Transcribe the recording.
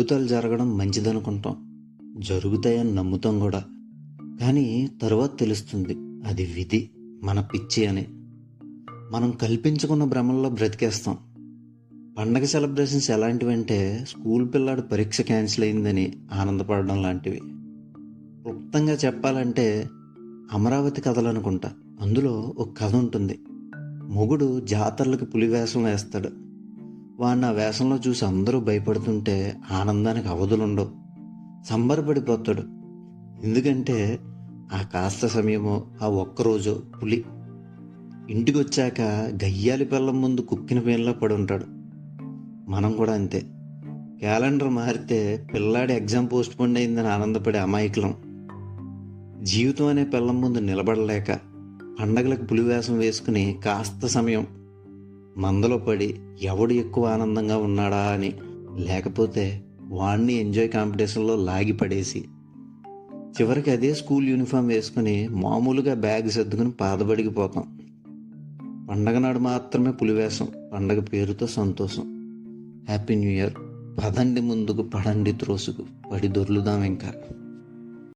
అద్భుతాలు జరగడం మంచిదనుకుంటాం, జరుగుతాయని నమ్ముతాం కూడా. కానీ తరువాత తెలుస్తుంది అది విధి, మన పిచ్చి అని. మనం కల్పించుకున్న భ్రమల్లో బ్రతికేస్తాం. పండగ సెలబ్రేషన్స్ ఎలాంటివంటే స్కూల్ పిల్లాడు పరీక్ష క్యాన్సిల్ అయిందని ఆనందపడడం లాంటివి. క్లుప్తంగా చెప్పాలంటే అమరావతి కథలు అనుకుంటా. అందులో ఒక కథ ఉంటుంది. మొగుడు జాతరలకు పులి వేషం వేస్తాడు. వాడిని ఆ వేషంలో చూసి అందరూ భయపడుతుంటే ఆనందానికి అవధులుండవు. సంబరపడిపోతాడు. ఎందుకంటే ఆ కాస్త సమయమో, ఆ ఒక్కరోజు పులి. ఇంటికి వచ్చాక గయ్యాలి పిల్లం ముందు కుక్కిన పేన్లో పడి ఉంటాడు. మనం కూడా అంతే. క్యాలెండర్ మారితే పిల్లాడి ఎగ్జామ్ పోస్ట్ పోన్ అయిందని ఆనందపడే అమాయకులం. జీవితం అనే పిల్లం ముందు నిలబడలేక పండగలకు పులివేషం వేసుకుని కాస్త సమయం మందలో పడి ఎవడు ఎక్కువ ఆనందంగా ఉన్నాడా అని, లేకపోతే వాడిని ఎంజాయ్ కాంపిటీషన్లో లాగి పడేసి చివరికి అదే స్కూల్ యూనిఫామ్ వేసుకుని మామూలుగా బ్యాగ్ సర్దుకుని బాధపడికి పోతాం. పండగ నాడు మాత్రమే పులివేషం, పండగ పేరుతో సంతోషం. Happy new year. పదండి ముందుకు, పడండి త్రోసుకు, పడి దొర్లుదాం ఇంకా.